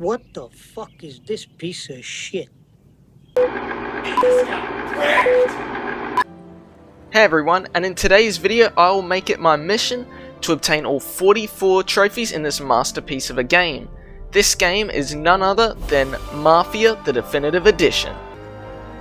What the fuck is this piece of shit? Hey everyone, and in today's video I will make it my mission to obtain all 44 trophies in this masterpiece of a game. This game is none other than Mafia the Definitive Edition.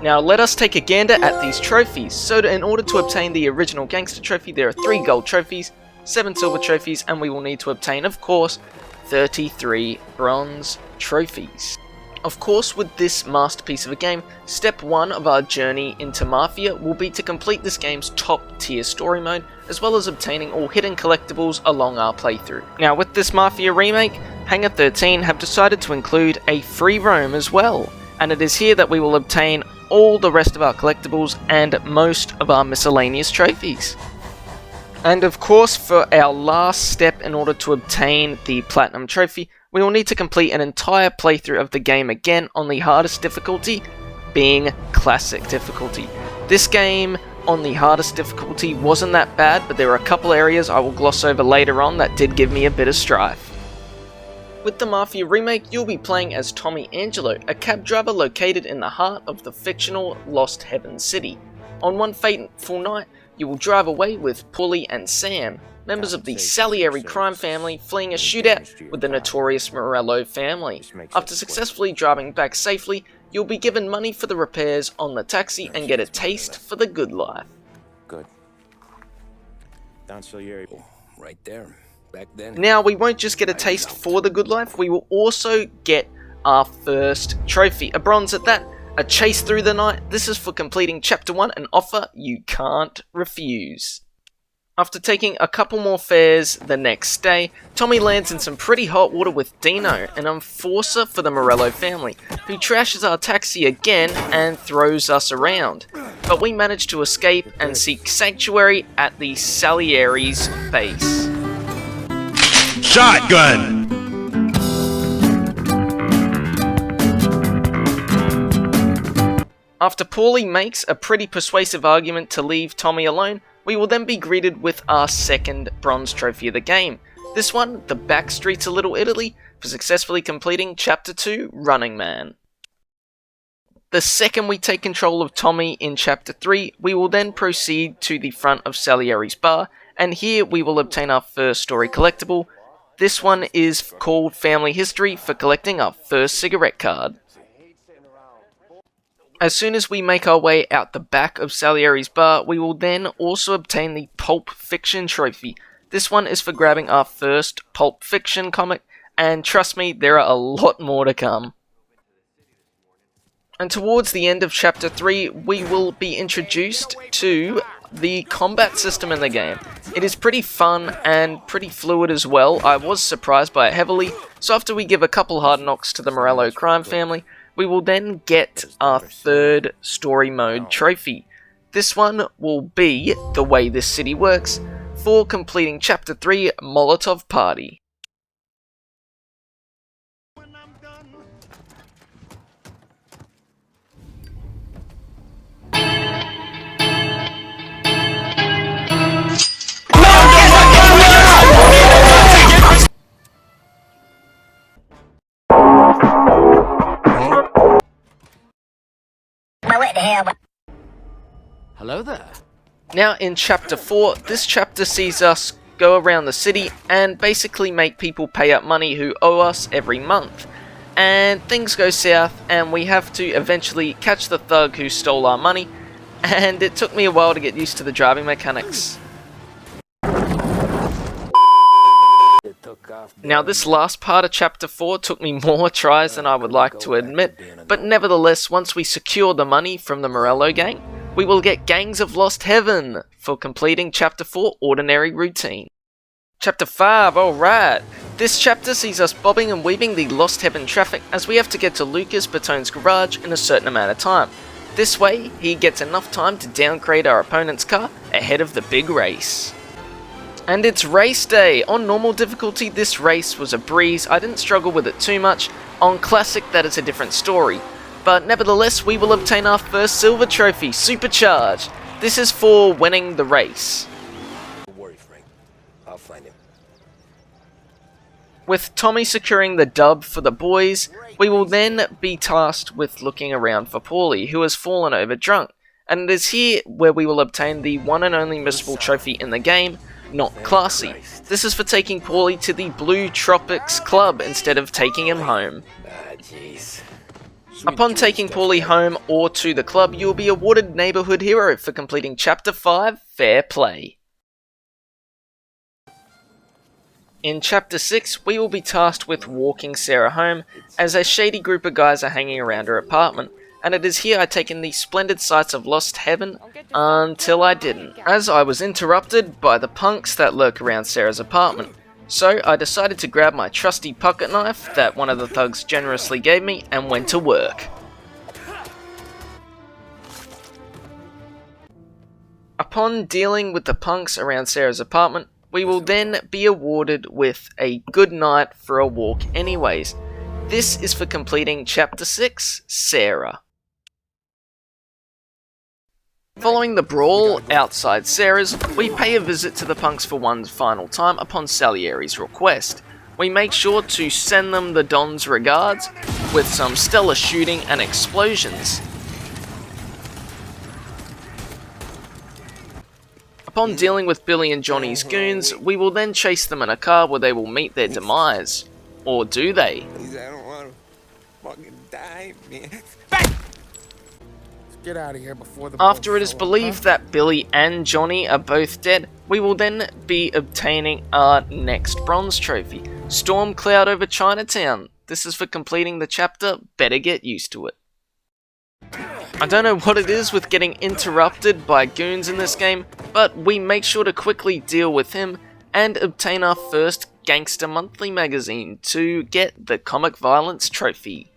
Now let us take a gander at these trophies. So in order to obtain the original gangster trophy there are 3 gold trophies, 7 silver trophies, and we will need to obtain, of course, 33 bronze trophies. Of course, with this masterpiece of a game, step 1 of our journey into Mafia will be to complete this game's top tier story mode, as well as obtaining all hidden collectibles along our playthrough. Now with this Mafia remake, Hangar 13 have decided to include a free roam as well, and it is here that we will obtain all the rest of our collectibles and most of our miscellaneous trophies. And of course, for our last step in order to obtain the Platinum Trophy, we will need to complete an entire playthrough of the game again on the hardest difficulty, being Classic difficulty. This game on the hardest difficulty wasn't that bad, but there were a couple areas I will gloss over later on that did give me a bit of strife. With the Mafia remake, you'll be playing as Tommy Angelo, a cab driver located in the heart of the fictional Lost Heaven City. On one fateful night, you will drive away with Paulie and Sam, members of the Salieri crime family fleeing a shootout with the notorious Morello family. After successfully driving back safely, you'll be given money for the repairs on the taxi and get a taste for the good life. Good. Don Salieri, right there. Back then. Now, we won't just get a taste for the good life, we will also get our first trophy, a bronze at that. A chase through the night. This is for completing chapter 1, an offer you can't refuse. After taking a couple more fares the next day, Tommy lands in some pretty hot water with Dino, an enforcer for the Morello family, who trashes our taxi again and throws us around. But we manage to escape and seek sanctuary at the Salieri's base. Shotgun! After Paulie makes a pretty persuasive argument to leave Tommy alone, we will then be greeted with our second bronze trophy of the game. This one, the Backstreets of Little Italy, for successfully completing Chapter 2, Running Man. The second we take control of Tommy in Chapter 3, we will then proceed to the front of Salieri's bar, and here we will obtain our first story collectible. This one is called Family History for collecting our first cigarette card. As soon as we make our way out the back of Salieri's bar, we will then also obtain the Pulp Fiction trophy. This one is for grabbing our first Pulp Fiction comic, and trust me, there are a lot more to come. And towards the end of Chapter 3, we will be introduced to the combat system in the game. It is pretty fun and pretty fluid as well. I was surprised by it heavily, so after we give a couple hard knocks to the Morello crime family, we will then get our third story mode trophy. This one will be The Way This City Works for completing Chapter 3, Molotov Party. Hello there. Now in Chapter 4, this chapter sees us go around the city and basically make people pay up money who owe us every month. And things go south and we have to eventually catch the thug who stole our money, and it took me a while to get used to the driving mechanics. Now this last part of Chapter 4 took me more tries than I would like to admit, but nevertheless, once we secure the money from the Morello gang, we will get Gangs of Lost Heaven for completing Chapter 4, Ordinary Routine. Chapter 5, alright. This chapter sees us bobbing and weaving the Lost Heaven traffic as we have to get to Lucas Bertone's garage in a certain amount of time. This way, he gets enough time to downgrade our opponent's car ahead of the big race. And it's race day. On normal difficulty, this race was a breeze. I didn't struggle with it too much. On classic, that is a different story. But nevertheless, we will obtain our first silver trophy, Supercharged. This is for winning the race. Don't worry, Frank. I'll find him. With Tommy securing the dub for the boys, we will then be tasked with looking around for Paulie, who has fallen over drunk, and it is here where we will obtain the one and only missable trophy in the game, Not Classy. This is for taking Paulie to the Blue Tropics Club instead of taking him home. Upon taking Paulie home or to the club, you will be awarded Neighborhood Hero for completing Chapter 5, Fair Play. In Chapter 6, we will be tasked with walking Sarah home, as a shady group of guys are hanging around her apartment, and it is here I take in the splendid sights of Lost Heaven, until I didn't, as I was interrupted by the punks that lurk around Sarah's apartment. So I decided to grab my trusty pocket knife that one of the thugs generously gave me and went to work. Upon dealing with the punks around Sarah's apartment, we will then be awarded with a good night for a walk anyways. This is for completing Chapter 6, Sarah. Following the brawl outside Sarah's, we pay a visit to the punks for one final time upon Salieri's request. We make sure to send them the Don's regards, with some stellar shooting and explosions. Upon dealing with Billy and Johnny's goons, we will then chase them in a car where they will meet their demise. Or do they? Please, I don't want to fucking die, man. Get out of here before the After it is believed that Billy and Johnny are both dead, we will then be obtaining our next bronze trophy, Storm Cloud over Chinatown. This is for completing the chapter, Better Get Used to It. I don't know what it is with getting interrupted by goons in this game, but we make sure to quickly deal with him and obtain our first Gangster Monthly magazine to get the Comic Violence trophy.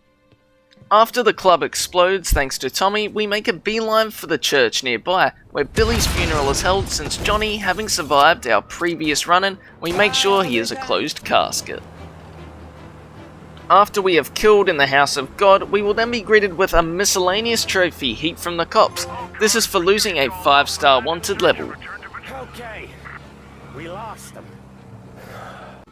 After the club explodes thanks to Tommy, we make a beeline for the church nearby, where Billy's funeral is held since Johnny, having survived our previous run-in, we make sure he is a closed casket. After we have killed in the House of God, we will then be greeted with a miscellaneous trophy heaped from the cops. This is for losing a 5-star wanted level. Okay, we lost them.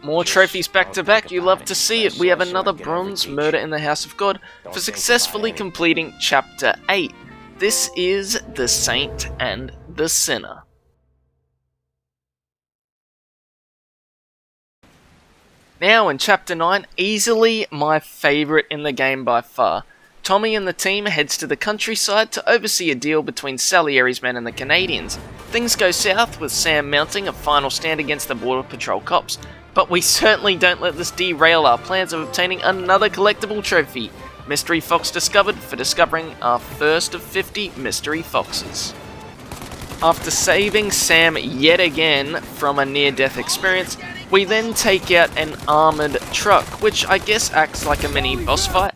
More trophies back to back, you love to see it. We have another bronze murder in the House of God for successfully completing Chapter 8. This is The Saint and the Sinner. Now in Chapter 9, easily my favourite in the game by far. Tommy and the team heads to the countryside to oversee a deal between Salieri's men and the Canadians. Things go south with Sam mounting a final stand against the Border Patrol cops, but we certainly don't let this derail our plans of obtaining another collectible trophy, Mystery Fox discovered, for discovering our first of 50 Mystery Foxes. After saving Sam yet again from a near-death experience, we then take out an armoured truck, which I guess acts like a mini boss fight.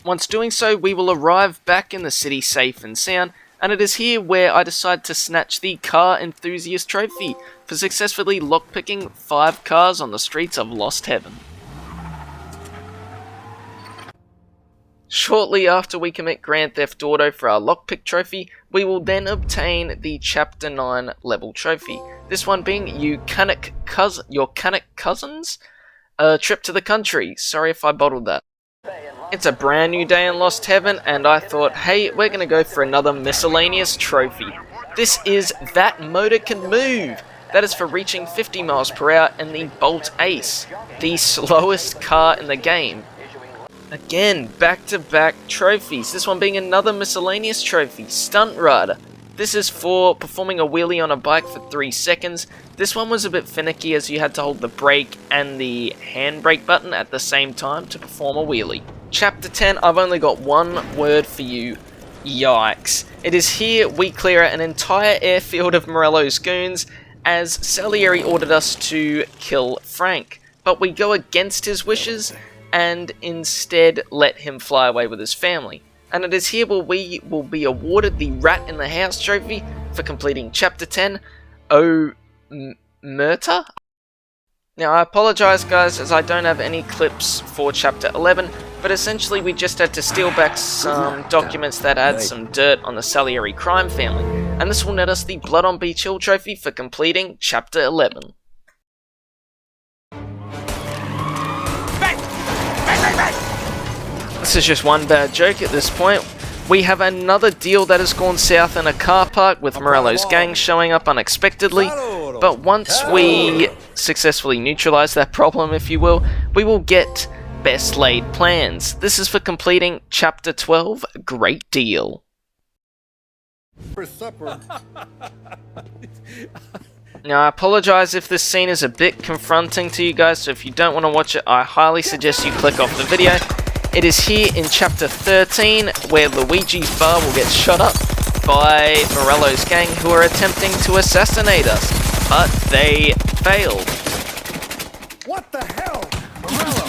Once doing so, we will arrive back in the city safe and sound, and it is here where I decide to snatch the Car Enthusiast trophy for successfully lockpicking 5 cars on the streets of Lost Heaven. Shortly after we commit Grand Theft Auto for our lockpick trophy, we will then obtain the Chapter 9 level trophy. This one being Your Canuck Cousins? A Trip to the Country. Sorry if I bottled that. It's a brand new day in Lost Heaven, and I thought, hey, we're gonna go for another miscellaneous trophy. This is That Motor Can Move. That is for reaching 50 miles per hour in the Bolt Ace, the slowest car in the game. Again, back-to-back trophies, this one being another miscellaneous trophy, Stunt Rider. This is for performing a wheelie on a bike for 3 seconds. This one was a bit finicky as you had to hold the brake and the handbrake button at the same time to perform a wheelie. Chapter 10, I've only got one word for you. Yikes. It is here we clear an entire airfield of Morello's goons, as Salieri ordered us to kill Frank. But we go against his wishes and instead let him fly away with his family. And it is here where we will be awarded the Rat in the House trophy for completing Chapter 10, Murta? Now I apologise guys, as I don't have any clips for Chapter 11, but essentially we just had to steal back some documents that had some dirt on the Salieri crime family, and this will net us the Blood on Beach Hill trophy for completing Chapter 11. This is just one bad joke at this point. We have another deal that has gone south in a car park with Morello's gang showing up unexpectedly, but once we successfully neutralize that problem, if you will, we will get best laid plans. This is for completing Chapter 12, Great Deal. For supper. Now, I apologize if this scene is a bit confronting to you guys, so if you don't want to watch it, I highly suggest you click off the video. It is here in Chapter 13 where Luigi's bar will get shot up by Morello's gang who are attempting to assassinate us, but they failed. What the hell? Morello!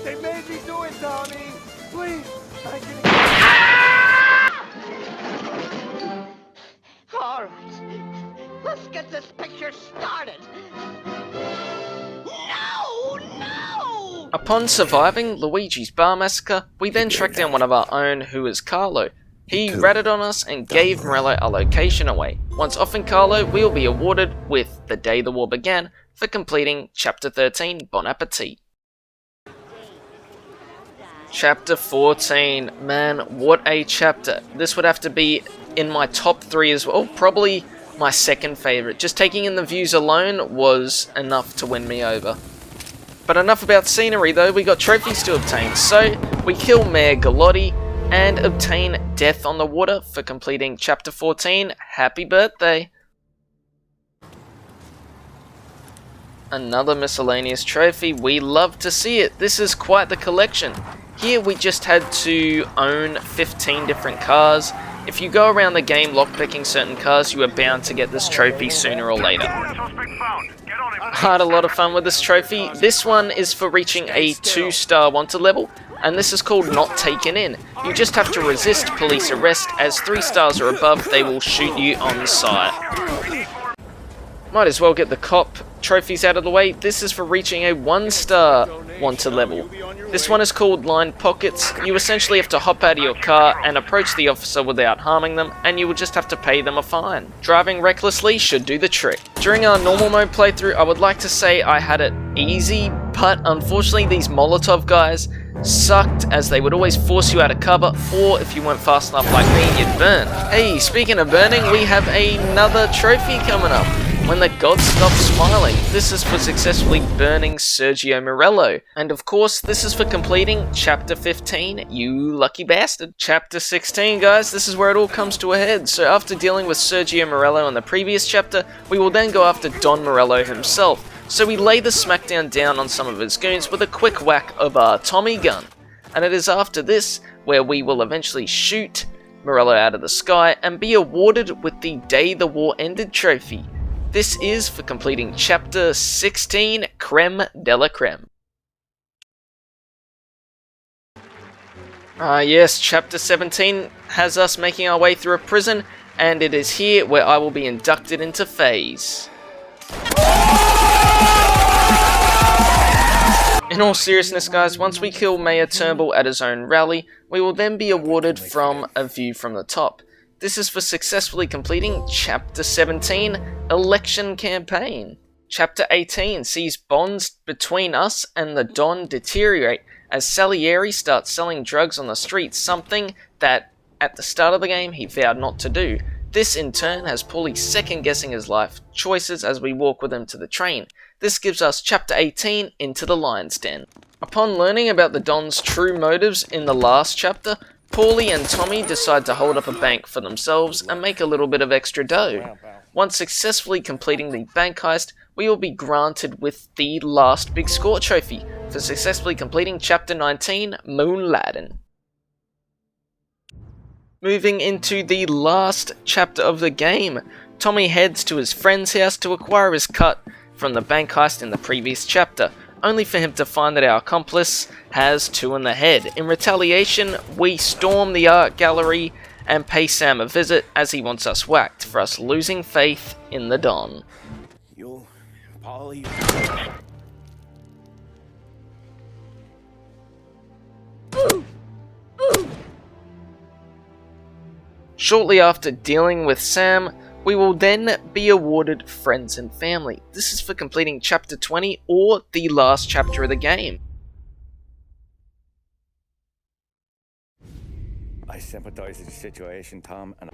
They made me do it, Tommy! Please! I can... All right, let's get this picture started. No, no! Upon surviving Luigi's bar massacre, we then tracked down one of our own who is Carlo. He ratted on us and gave Morello our location away. Once off in Carlo, we will be awarded with The Day the War Began for completing Chapter 13, Bon Appetit. Chapter 14, man, what a chapter. This would have to be in my top 3 as well, probably my second favourite. Just taking in the views alone was enough to win me over. But enough about scenery though, we got trophies to obtain. So, we kill Mayor Gallotti and obtain Death on the Water for completing Chapter 14. Happy birthday! Another miscellaneous trophy, we love to see it. This is quite the collection. Here we just had to own 15 different cars. If you go around the game lockpicking certain cars, you are bound to get this trophy sooner or later. I had a lot of fun with this trophy. This one is for reaching a 2-star wanted level, and this is called Not Taken In. You just have to resist police arrest, as 3 stars or above they will shoot you on sight. Might as well get the cop trophies out of the way. This is for reaching a 1-star wanted level. This one is called Lined Pockets. You essentially have to hop out of your car and approach the officer without harming them, and you will just have to pay them a fine. Driving recklessly should do the trick. During our normal mode playthrough, I would like to say I had it easy, but unfortunately these Molotov guys sucked, as they would always force you out of cover, or if you weren't fast enough like me, you'd burn. Hey, speaking of burning, we have another trophy coming up. When the gods stop smiling. This is for successfully burning Sergio Morello. And of course, this is for completing Chapter 15, you lucky bastard. Chapter 16, guys, this is where it all comes to a head. So after dealing with Sergio Morello in the previous chapter, we will then go after Don Morello himself. So we lay the smackdown down on some of his goons with a quick whack of our Tommy gun. And it is after this where we will eventually shoot Morello out of the sky and be awarded with the Day the War Ended trophy. This is for completing Chapter 16, Creme de la Creme. Yes, Chapter 17 has us making our way through a prison, and it is here where I will be inducted into Phase. In all seriousness, guys, once we kill Mayor Turnbull at his own rally, we will then be awarded from a view from the top. This is for successfully completing Chapter 17, Election Campaign. Chapter 18 sees bonds between us and the Don deteriorate as Salieri starts selling drugs on the streets, something that, at the start of the game, he vowed not to do. This, in turn, has Paulie second-guessing his life choices as we walk with him to the train. This gives us Chapter 18, Into the Lion's Den. Upon learning about the Don's true motives in the last chapter, Paulie and Tommy decide to hold up a bank for themselves and make a little bit of extra dough. Once successfully completing the bank heist, we will be granted with the last Big Score trophy for successfully completing Chapter 19, Moonlighting. Moving into the last chapter of the game, Tommy heads to his friend's house to acquire his cut from the bank heist in the previous chapter, only for him to find that our accomplice has 2 in the head. In retaliation, we storm the art gallery and pay Sam a visit as he wants us whacked for us losing faith in the Don. You, Polly. Shortly after dealing with Sam, We will then be awarded Friends and Family. This is for completing Chapter 20 or the last chapter of the game. I sympathize with the situation, Tom, and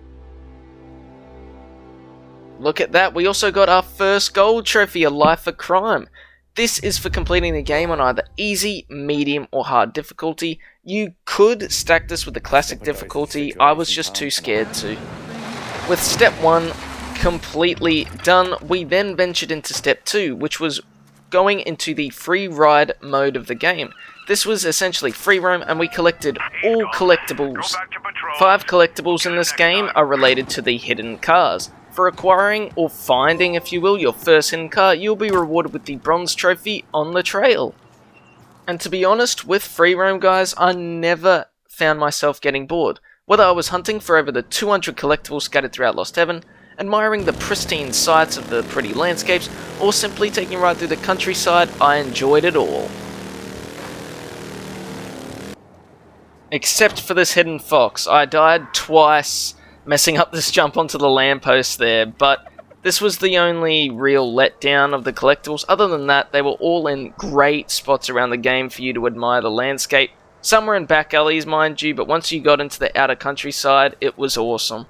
Look at that, we also got our first gold trophy, A Life of Crime. This is for completing the game on either easy, medium, or hard difficulty. You could stack this with the classic difficulty, I was just too scared to. With step 1 completely done, we then ventured into step 2, which was going into the free ride mode of the game. This was essentially free roam, and we collected all collectibles. 5 collectibles in this game are related to the hidden cars. For acquiring, or finding if you will, your first hidden car, you'll be rewarded with the bronze trophy on the trail. And to be honest, with free roam guys, I never found myself getting bored. Whether I was hunting for over the 200 collectibles scattered throughout Lost Heaven, admiring the pristine sights of the pretty landscapes, or simply taking a ride through the countryside, I enjoyed it all. Except for this hidden fox. I died twice messing up this jump onto the lamppost there, but this was the only real letdown of the collectibles. Other than that, they were all in great spots around the game for you to admire the landscape. Some were in back alleys, mind you, but once you got into the outer countryside, it was awesome.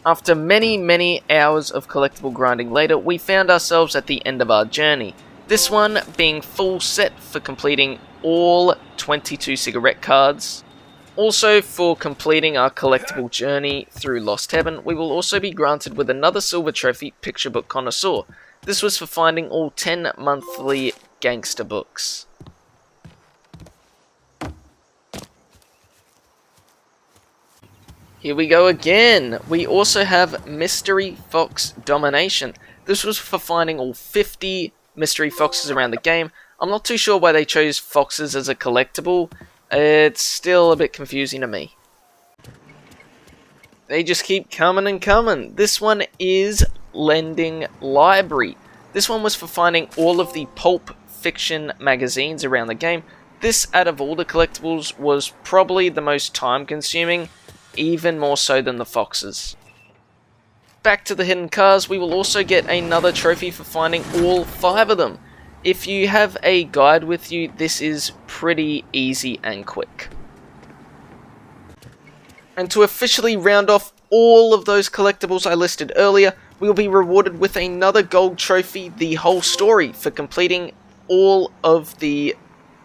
After many hours of collectible grinding later, we found ourselves at the end of our journey. This one being full set for completing all 22 cigarette cards. Also, for completing our collectible journey through Lost Heaven, we will also be granted with another silver trophy, Picture Book Connoisseur. This was for finding all 10 monthly gangster books. Here we go again. We also have Mystery Fox Domination. This was for finding all 50 mystery foxes around the game. I'm not too sure why they chose foxes as a collectible. It's still a bit confusing to me. They just keep coming and coming. This one is Lending Library. This one was for finding all of the pulp fiction magazines around the game. This, out of all the collectibles, was probably the most time consuming, even more so than the foxes. Back to the hidden cars, we will also get another trophy for finding all 5 of them. If you have a guide with you, this is pretty easy and quick. And to officially round off all of those collectibles I listed earlier, we will be rewarded with another gold trophy, The Whole Story, for completing all of the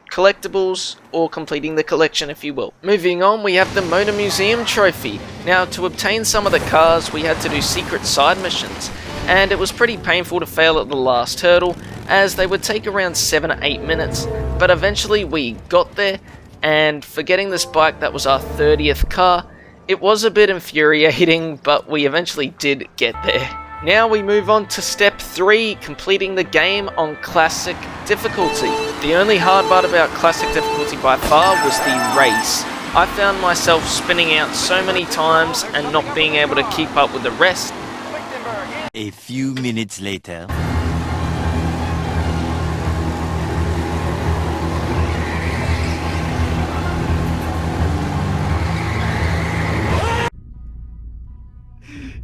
collectibles, or completing the collection if you will. Moving on, we have the Motor Museum trophy. Now, to obtain some of the cars, we had to do secret side missions, and it was pretty painful to fail at the last hurdle, as they would take around 7 or 8 minutes, but eventually we got there, and for getting this bike that was our 30th car, it was a bit infuriating, but we eventually did get there. Now we move on to step 3, completing the game on classic difficulty. The only hard part about classic difficulty by far was the race. I found myself spinning out so many times and not being able to keep up with the rest. A few minutes later.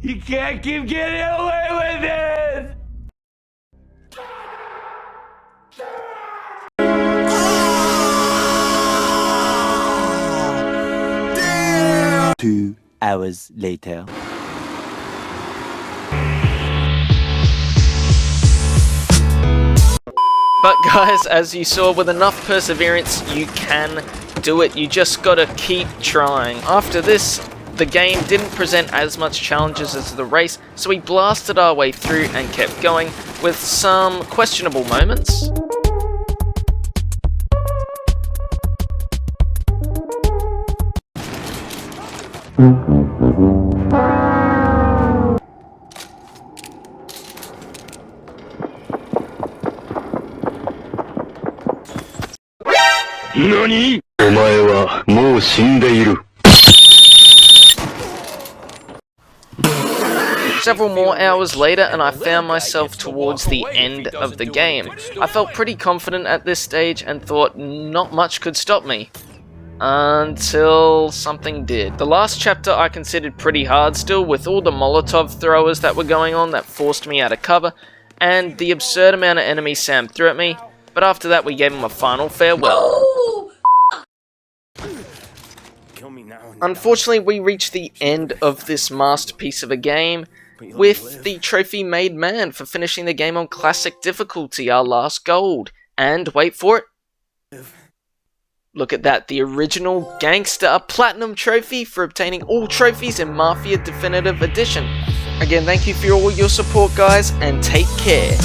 You can't keep getting away with it! 2 hours later. But guys, as you saw, with enough perseverance, you can do it. You just gotta keep trying. After this, the game didn't present as much challenges as the race, so we blasted our way through and kept going, with some questionable moments. NANI?! お前はもう死んでいる。 Several more hours later and I found myself towards the end of the game. I felt pretty confident at this stage and thought not much could stop me. until something did. The last chapter I considered pretty hard still, with all the Molotov throwers that were going on that forced me out of cover, and the absurd amount of enemies Sam threw at me, but after that we gave him a final farewell. Kill me now. Unfortunately, we reached the end of this masterpiece of a game, with the trophy made man for finishing the game on classic difficulty, our last gold. And, wait for it, look at that, the original Gangster, a platinum trophy for obtaining all trophies in Mafia Definitive Edition. Again, thank you for all your support guys, and take care.